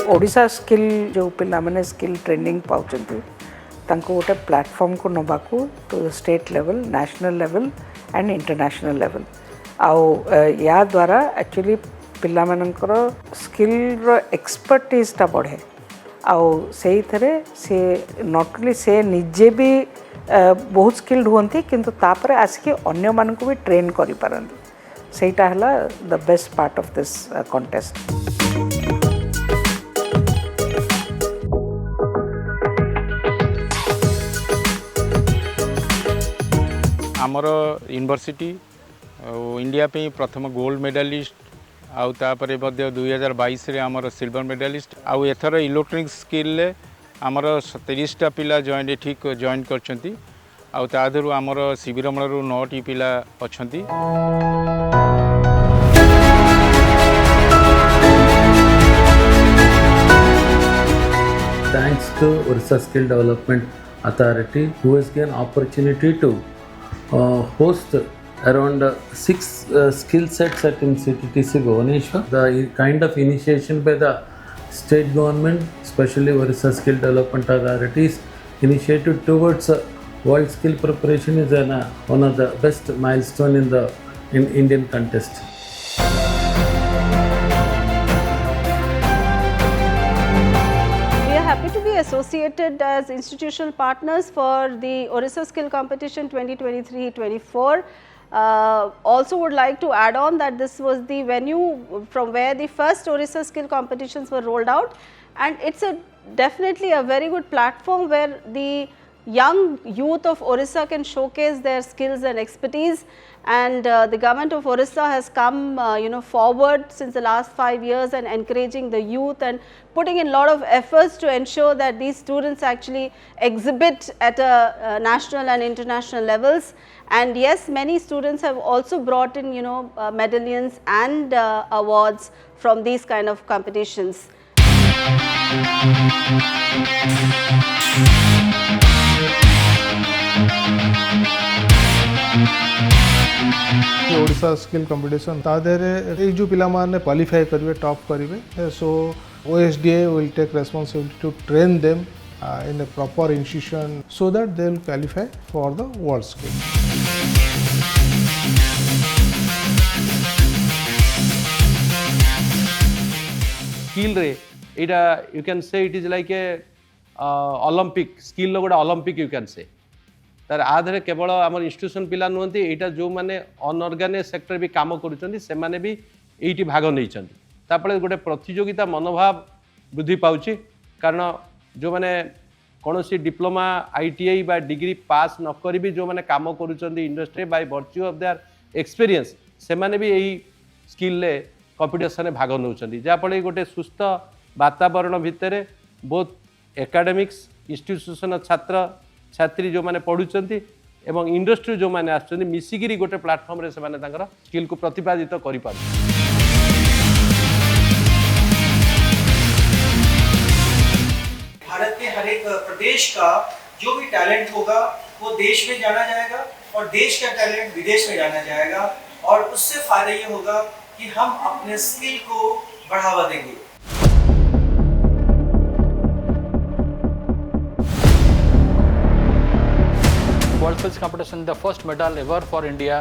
Odisha skill जो पिला माने स्किल ट्रेनिंग पाउचंती तांको गोटे प्लेटफॉर्म को नबाकू to the state level, national level and international level आउ या द्वारा एक्चुअली पिला मानकर स्किल रो एक्सपर्टीज ता बढ़े आउ सेही थरे से नॉट ओनली से निजे भी बहुत स्किल्ड होती किंतु तापर आसिक अन्य मान को भी ट्रेन करि पारंती सेटा हला the best part of this contest. आमर यूनिवर्सिटी इंडिया पे प्रथम गोल्ड मेडालिस्ट आउ तापर 2022 रे आमर सिल्वर मेडालिस्ट आउ एथर इलेक्ट्रॉनिक्स स्किल आमर 30टा पिला जॉइन ठीक जॉइन करछंती आउ तादरु आमर शिविरमणरू 9टी पिला अछंती। Thanks to Odisha Skill Development Authority, who has given opportunity to host around 6 skill sets at CTTC Bhubaneswar. The kind of initiation by the state government, especially Odisha Skill Development Authorities, initiative towards world skill preparation is one of the best milestone in Indian contest. Happy to be associated as institutional partners for the Odisha Skill Competition 2023-24. Also would like to add on that this was the venue from where the first Odisha Skill Competitions were rolled out, and it's definitely a very good platform where the young youth of Odisha can showcase their skills and expertise, and the government of Odisha has come forward since the last 5 years and encouraging the youth and putting in a lot of efforts to ensure that these students actually exhibit at a national and international levels. And yes, many students have also brought in medallions and awards from these kind of competitions. Odisha skill competition तादेरे जो पिला माने qualify करिवे top करिवे सो OSDA will take responsibility to train them in a proper institution so that they will qualify for the world skill. Skill रे इटा you can say it is like a Olympic skill लो गोटा Olympic you can say तार आधरे केवल आम institution पिला नुहति यहाँ जो मैंने अनऑर्गेनाइज सेक्टर भी काम करुँच से मैंने भी ये भाग नहीं तापले गोटे प्रतियोगिता मनोभाव वृद्धि पाउछि कारण जो मैंने कौन सी डिप्लोमा ITI बा डिग्री पास न करी भी जो मैंने काम करुँच industry by virtue of their experience से मैंने भी यही स्किल ले कंपटीशन भाग नौ जहाँफल गोटे सुस्थ वातावरण भितर बहुत एकेडमिक्स इंस्टीट्यूशन छात्र छात्री जो मैंने पढ़ुंट एवं इंडस्ट्री जो मैंने आसुच्च मिसिकी गोटे प्लाटफर्म रे से स्किल को प्रतिपादित कर भारत के हर एक प्रदेश का जो भी टैलेंट होगा वो देश में जाना जाएगा और देश का टैलेंट विदेश में जाना जाएगा और उससे फायदा ये होगा कि हम अपने स्किल को बढ़ावा देंगे। World Skills Competition, the first medal ever for India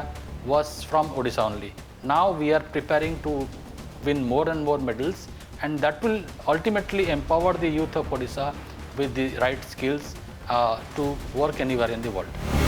was from Odisha only. Now we are preparing to win more and more medals, and that will ultimately empower the youth of Odisha with the right skills to work anywhere in the world.